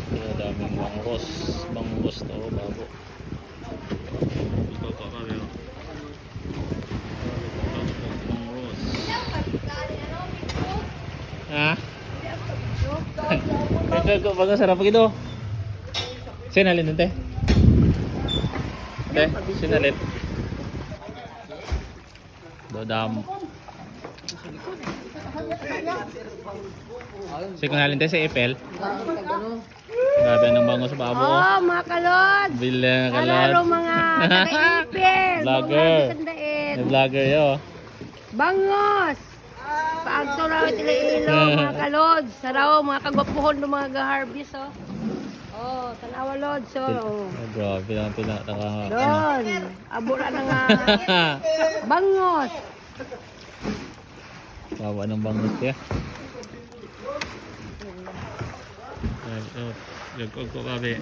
Ito, daming bangus. Bangus to, bago. Ito pa kami. Bangus. Ha? Ito, bangus sarap gitu. Sinalin nanti. Teh, sinalin. Dodam. Sinalin teh si Epel. Grabe ng bangus sa babo. Oh, mga kalod. Bila ng Kalaro kalat. mga taga-ipil. Vlogger. May vlogger yo. Bangos. Paagto raw ilo mga kalod. Saraw mga kagwapuhon ng mga ga-harvest oh. Oh, tanawa lod so. Grabe lang tinataka. Doon. Abo na nga. Bangos. Bawa ng bangus ya. Yagkog ko kabe.